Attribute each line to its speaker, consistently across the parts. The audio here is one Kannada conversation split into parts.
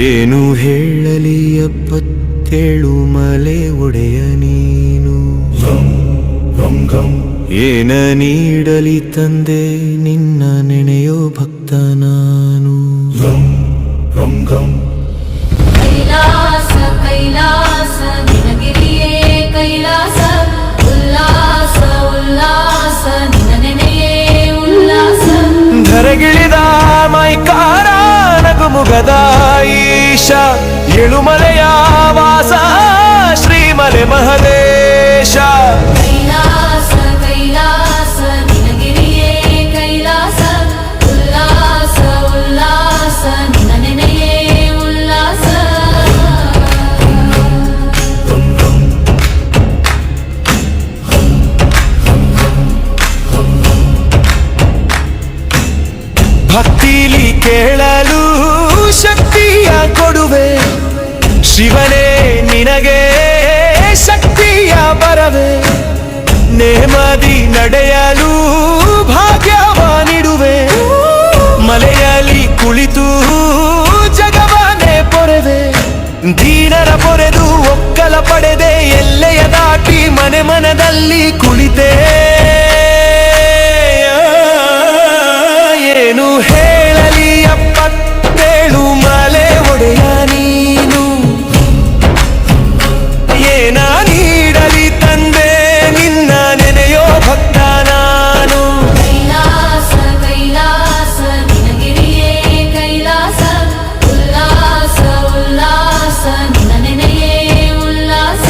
Speaker 1: ಏನು ಹೇಳಲಿ 77 ಮಲೆ ಒಡೆಯ ನೀನು, ಏನ ನೀಡಲಿ ತಂದೆ ನಿನ್ನ ನೆನೆಯೋ ಭಕ್ತ ನಾನು.
Speaker 2: ಕೈಲಾಸ ಕೈಲಾಸ ನಿನಗಿರಿಯೇ ಕೈಲಾಸ, ಉಲ್ಲಾಸ ಉಲ್ಲಾಸ ನಿನ ನೆನೆಯೇ ಉಲ್ಲಾಸ.
Speaker 1: ಧರೆಗಿಳಿದ ಮೈಕಾರ ನಗುಮುಗದ ಈಶ, ಏಳುಮಲೆಯ ವಾಸ ಶ್ರೀಮಲೆ ಮಹದೇಶ.
Speaker 2: ಕೈಲಾಸ ಕೈಲಾಸ ನಿನಗಿರಿಯೇ ಕೈಲಾಸ, ಉಲ್ಲಾಸ ಉಲ್ಲಾಸ ನಿನ ನೆನೆಯೇ ಉಲ್ಲಾಸ.
Speaker 1: ಭಕ್ತಿಲಿ ಕೇಳಲು ಶಕ್ತಿಯ ಕೊಡುವೆ, ಶಿವನೇ ನಿನಗೆ ಶಕ್ತಿಯ ಬರವೆ. ನೇಮದಿ ನಡೆಯಲು ಭಾಗ್ಯವ ನೀಡುವೆ, ಮಲೆಯಲ್ಲಿ ಕುಳಿತು ಜಗವನ್ನೇ ಪೊರೆವೆ. ದೀನರ ಪೊರೆದು ಒಕ್ಕಲ ಪಡೆದೆ, ಎಲ್ಲೆಯ ದಾಟಿ ಮನೆ ಮನದಲ್ಲಿ ಕುಳಿತೆ. ಏನು ಹೇಳಲಿ 77 ಮಲೆ ಒಡೆಯ ನೀನು, ಏನ ನೀಡಲಿ ತಂದೆ ನಿನ್ನ ನೆನೆಯೋ ಭಕ್ತ ನಾನು.
Speaker 2: ಕೈಲಾಸ ಕೈಲಾಸ ನಿನಗಿರಿಯೇ ಕೈಲಾಸ, ಉಲ್ಲಾಸ ಉಲ್ಲಾಸ ನಿನ ನೆನೆಯೇ ಉಲ್ಲಾಸ.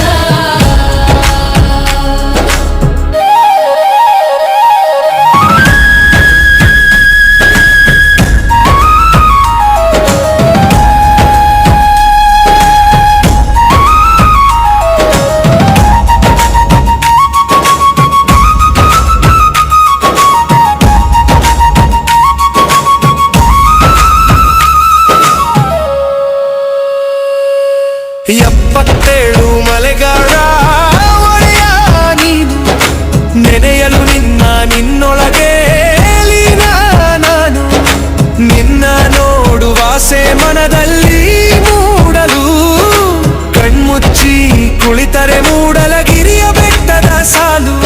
Speaker 1: ಎಪ್ಪತ್ತೇಳು ಮಲೆಗಾರ ಒಡೆಯ ನೀನು, ನೆನೆಯಲು ನಿನ್ನ ನಿನ್ನೊಳಗೆ ಲೀನ ನಾನು. ನಿನ್ನ ನೋಡುವಾಸೆ ಮನದಲ್ಲಿ ಮೂಡಲು, ಕಣ್ಮುಚ್ಚಿ ಕುಳಿತರೆ ಮೂಡಲಗಿರಿಯ ಬೆಟ್ಟದ ಸಾಲು.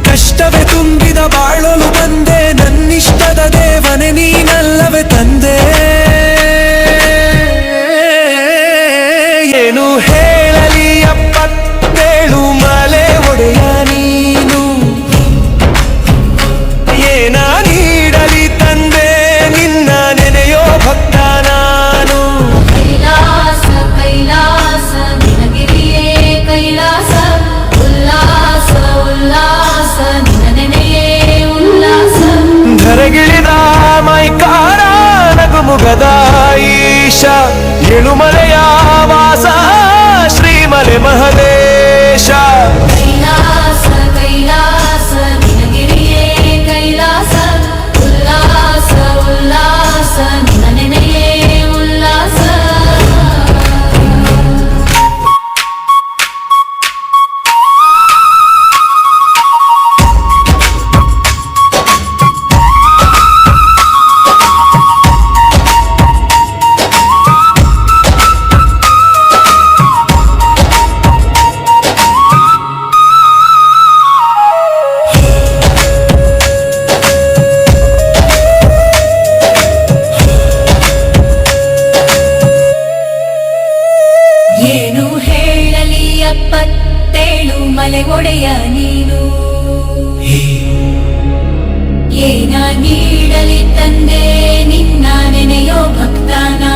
Speaker 1: ಕಷ್ಟವೇ ತುಂಬಿದ ಬಾಳಲು ಬಂದೆ, ನನ್ನಿಷ್ಟದ ದೇವನೇ ನೀನಲ್ಲವೇ ತಂದೆ. ಏನು ಹೇಳಲಿ 77 ಮಲೆ ಒಡೆಯ ನೀನು, ಏನ ನೀಡಲಿ ತಂದೆ ನಿನ್ನ ನೆನೆಯೋ ಭಕ್ತ ನಾನು.
Speaker 2: ಕೈಲಾಸ ಕೈಲಾಸ ನಿನಗಿರಿಯೇ ಕೈಲಾಸ, ಉಲ್ಲಾಸ ಉಲ್ಲಾಸ ನಿನ ನೆನೆಯೇ ಉಲ್ಲಾಸ.
Speaker 1: ಧರೆಗಿಳಿದ ಮೈಕಾರ ನಗುಮುಗದ ಈಶ, ಏಳುಮಲೆಯ ವಾಸ ಶ್ರೀಮಲೆ ಮಹದೇಶ.
Speaker 2: ಕೈಲಾಸ ಕೈಲಾಸ ನಿನಗಿರಿಯೇ ಕೈಲಾಸ, ಉಲ್ಲಾಸ ಉಲ್ಲಾಸ ನಿನ ನೆನೆಯೇ ಉಲ್ಲಾಸ. ಏನು ಹೇಳಲಿ 77 ಮಲೆ ಒಡೆಯ ನೀನು, ಏನ ನೀಡಲಿ ತಂದೆ ನಿನ್ನ ನೆನೆಯೋ ಭಕ್ತ ನಾನು.